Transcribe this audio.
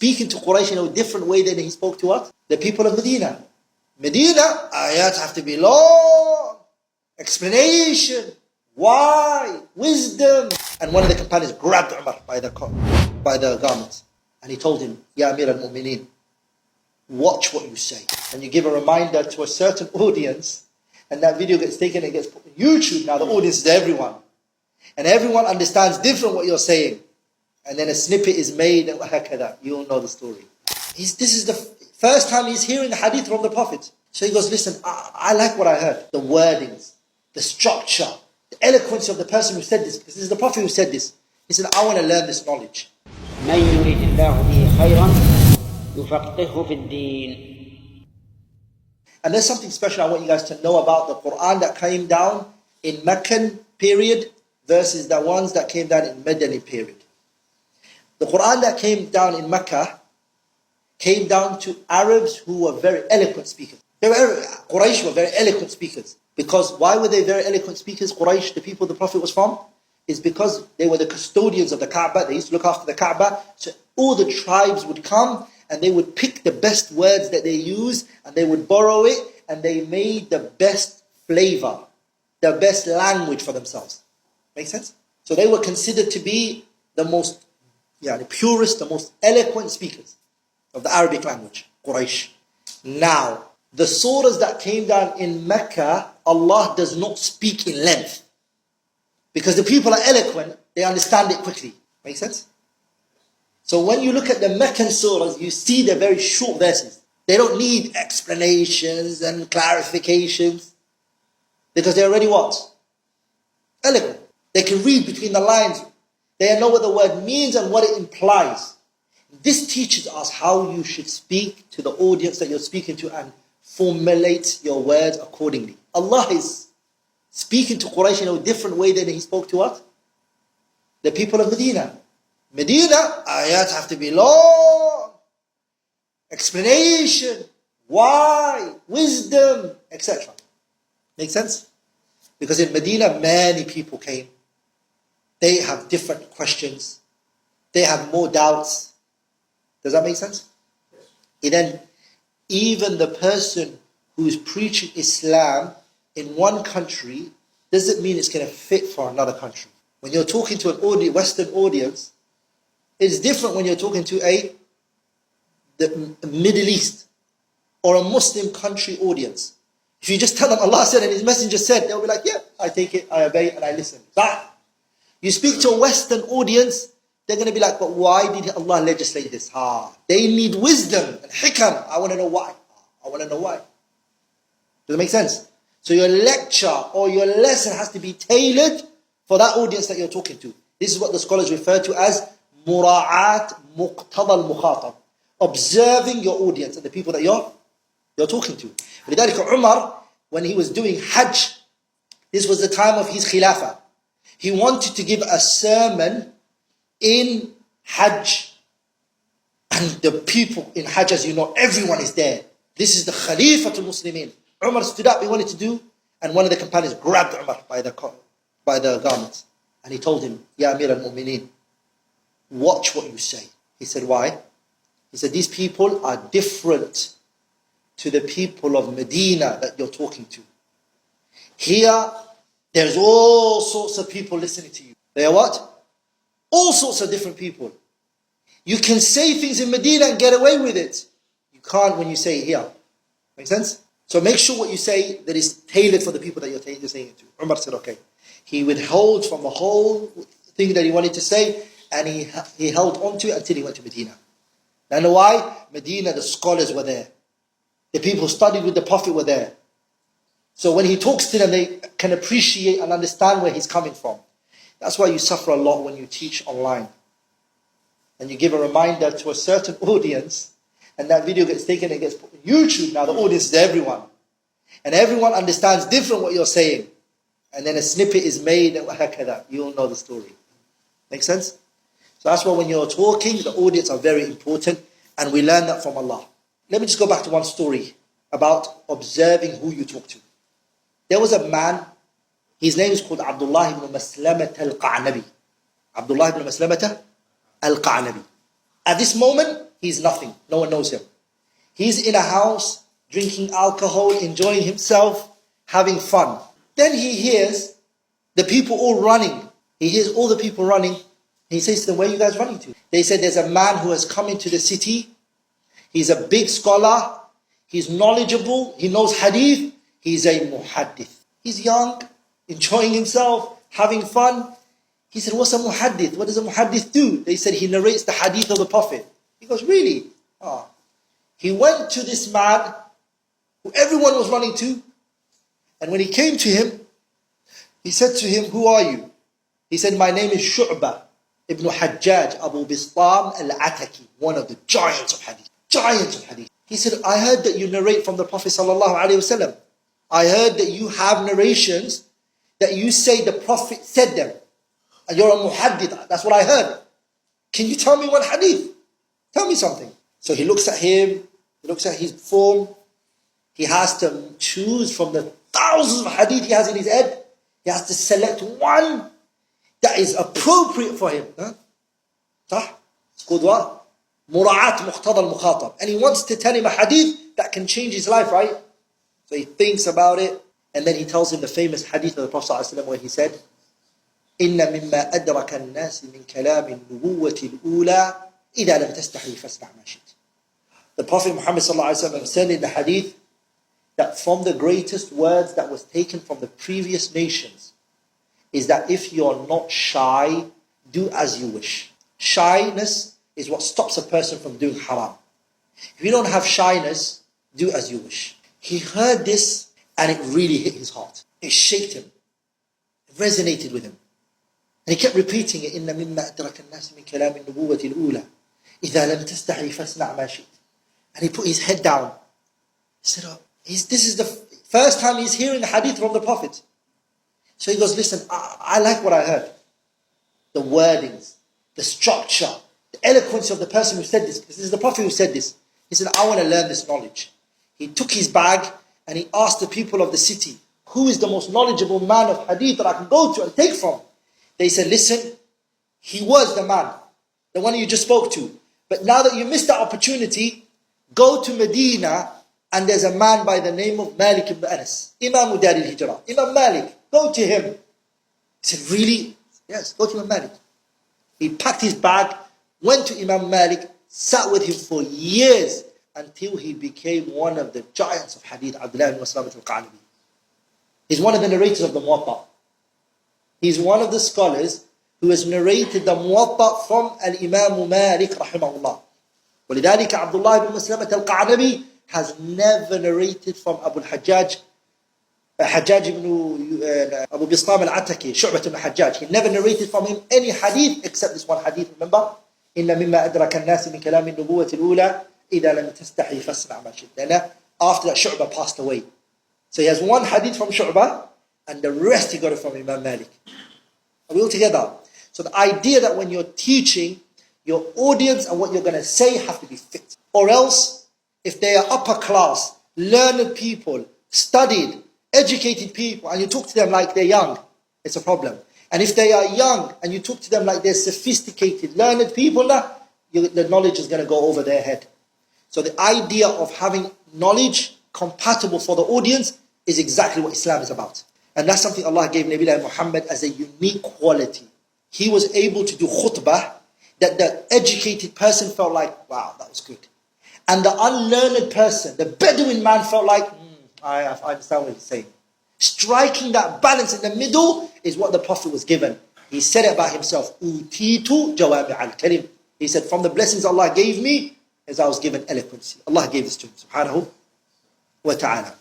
speaking to Quraysh in a different way than he spoke to what? The people of Medina. Medina, ayahs have to be long, explanation, why, wisdom. And one of the companions grabbed Umar by the garments, and he told him, Ya Amir al-Mu'mineen, watch what you say. And you give a reminder to a certain audience, and that video gets taken and gets put on YouTube. Now the audience is everyone. And everyone understands different what you're saying. And then a snippet is made, and you all know the story. This is the first time he's hearing the hadith from the Prophet. So he goes, listen, I like what I heard. The wordings, the structure, the eloquence of the person who said this. Because this is the Prophet who said this. He said, I want to learn this knowledge. من يريد الله به خيرا يفقهه في الدين. And there's something special I want you guys to know about the Quran that came down in Meccan period versus the ones that came down in Madina period. The Quran that came down in Makkah came down to Arabs who were very eloquent speakers. Quraysh were very eloquent speakers. Because why were they very eloquent speakers? Quraysh, the people the Prophet was from, is because they were the custodians of the Kaaba. They used to look after the Kaaba. So all the tribes would come and they would pick the best words that they use and they would borrow it, and they made the best flavor, the best language for themselves. Make sense? So they were considered to be the most, the purest, the most eloquent speakers of the Arabic language, Quraysh. Now, the surahs that came down in Mecca, Allah does not speak in length. Because the people are eloquent, they understand it quickly. Make sense? So when you look at the Meccan surahs, you see they're very short verses. They don't need explanations and clarifications. Because they're already what? Eloquent. They can read between the lines. They know what the word means and what it implies. This teaches us how you should speak to the audience that you're speaking to and formulate your words accordingly. Allah is speaking to Quraysh in a different way than he spoke to what? The people of Medina. Medina, ayahs have to be long, explanation, why, wisdom, etc. Make sense? Because in Medina, many people came. They have different questions. They have more doubts. Does that make sense? Yes. Then, even the person who is preaching Islam in one country doesn't mean it's going to fit for another country. When you're talking to an Western audience, it's different when you're talking to the Middle East or a Muslim country audience. If you just tell them Allah said and His Messenger said, they'll be like, yeah, I take it, I obey, and I listen. That. You speak to a Western audience, they're going to be like, but why did Allah legislate this? They need wisdom and hikam. I want to know why. I want to know why. Does it make sense? So your lecture or your lesson has to be tailored for that audience that you're talking to. This is what the scholars refer to as mura'at muqtada al-mukhatab. Observing your audience and the people that you're talking to. لذلك Umar, when he was doing Hajj, this was the time of his Khilafah. He wanted to give a sermon in Hajj. And the people in Hajj, as you know, everyone is there. This is the Khalifatul Muslimin. Umar stood up, he wanted to do, and one of the companions grabbed Umar by the garments. And he told him, Ya Amir al-Mu'mineen, watch what you say. He said, why? He said, these people are different to the people of Medina that you're talking to. Here, there's all sorts of people listening to you. They are what? All sorts of different people. You can say things in Medina and get away with it. You can't when you say it here. Make sense? So make sure what you say that is tailored for the people that you're saying it to. Umar said, okay. He withheld from the whole thing that he wanted to say, and he held on to it until he went to Medina. And why? Medina, the scholars were there. The people who studied with the Prophet were there. So when he talks to them, they can appreciate and understand where he's coming from. That's why you suffer a lot when you teach online. And you give a reminder to a certain audience, and that video gets taken and gets put on YouTube. Now the audience is everyone. And everyone understands different what you're saying. And then a snippet is made, and you all know the story. Make sense? So that's why when you're talking, the audience are very important, and we learn that from Allah. Let me just go back to one story about observing who you talk to. There was a man, his name is called Abdullah ibn Maslamah al-Qa'nabi. Abdullah ibn Maslamah al-Qa'nabi. At this moment, he's nothing. No one knows him. He's in a house, drinking alcohol, enjoying himself, having fun. Then he hears the people all running. He hears all the people running. He says to them, where are you guys running to? They said, there's a man who has come into the city. He's a big scholar. He's knowledgeable. He knows hadith. He's a muhaddith. He's young, enjoying himself, having fun. He said, what's a muhaddith? What does a muhaddith do? They said, he narrates the hadith of the Prophet. He goes, really? Oh. He went to this man who everyone was running to. And when he came to him, he said to him, who are you? He said, my name is Shu'bah ibn Hajjaj Abu Bistam al-Ataki, one of the giants of hadith. Giants of hadith. He said, I heard that you narrate from the Prophet sallallahu alaihi wasallam. I heard that you have narrations that you say the Prophet said them. And you're a muhaddith. That's what I heard. Can you tell me one hadith? Tell me something. So he looks at him. He looks at his form. He has to choose from the thousands of hadith he has in his head. He has to select one that is appropriate for him. صح? It's called what? Mura'at muqtada al-mukhatab. And he wants to tell him a hadith that can change his life, right? So he thinks about it. And then he tells him the famous hadith of the Prophet ﷺ where he said, إِنَّ مِمَّا أَدْرَكَ النَّاسِ مِنْ كَلَامِ النُّبُوَّةِ الْأُولَى إِذَا لَمْ تَسْتَحِي فَاسْنَعْ مَا شِئْتَ. The Prophet Muhammad ﷺ said in the hadith that from the greatest words that was taken from the previous nations is that if you're not shy, do as you wish. Shyness is what stops a person from doing haram. If you don't have shyness, do as you wish. He heard this and it really hit his heart. It shaped him. It resonated with him. And he kept repeating it. إِنَّ مِمَّا أَدْرَكَ النَّاسِ مِنْ كَلَامِ النُّبُوَّةِ الْأُولَى إِذَا لَمْ تَسْتَحِي فَاسْنَعْ مَا شِئْتَ. And he put his head down. He said, this is the first time he's hearing a hadith from the Prophet. So he goes, listen, I like what I heard. The wordings, the structure, the eloquence of the person who said this. This is the Prophet who said this. He said, I want to learn this knowledge. He took his bag and he asked the people of the city, who is the most knowledgeable man of hadith that I can go to and take from? They said, listen, he was the man, the one you just spoke to. But now that you missed that opportunity, go to Medina and there's a man by the name of Malik ibn Anas, Imam Dar al-Hijrah, Imam Malik. Go to him. He said, really? Yes, go to Imam Malik. He packed his bag, went to Imam Malik, sat with him for years until he became one of the giants of hadith, Abdullah ibn Maslamat al-Qanabi. He's one of the narrators of the Muwatta. He's one of the scholars who has narrated the Muwatta from Al-Imam Malik rahimahullah. ولذلك Abdullah ibn Maslamat al-Qanabi has never narrated from Abu al-Hajjaj, Hajjaj ibn Abu Bistam al-Ataki, Shu'bah ibn Hajjaj. He never narrated from him any hadith except this one hadith, remember? إِنَّ مِمَّا أَدْرَكَ النَّاسِ مِنْ كَلَامِ النُّبُوَّةِ الْأُولَى إِذَا لَمْ تَسْتَحِي فَاسْنَعْ مَا شِئْتَ. Then after that, Shu'bah passed away. So he has one hadith from Shu'bah, and the rest he got it from Imam Malik. Are we all together? So the idea that when you're teaching, your audience and what you're going to say have to be fit. Or else, if they are upper class, learned people, studied, educated people, and you talk to them like they're young, it's a problem. And if they are young, and you talk to them like they're sophisticated, learned people, the knowledge is going to go over their head. So the idea of having knowledge compatible for the audience is exactly what Islam is about. And that's something Allah gave Nabi Muhammad as a unique quality. He was able to do khutbah that the educated person felt like, wow, that was good. And the unlearned person, the Bedouin man felt like, I understand what he's saying. Striking that balance in the middle is what the Prophet was given. He said it about himself, Utitu jawami al-kalim. He said, from the blessings Allah gave me, as I was given eloquence. Allah gave this to him, subhanahu wa ta'ala.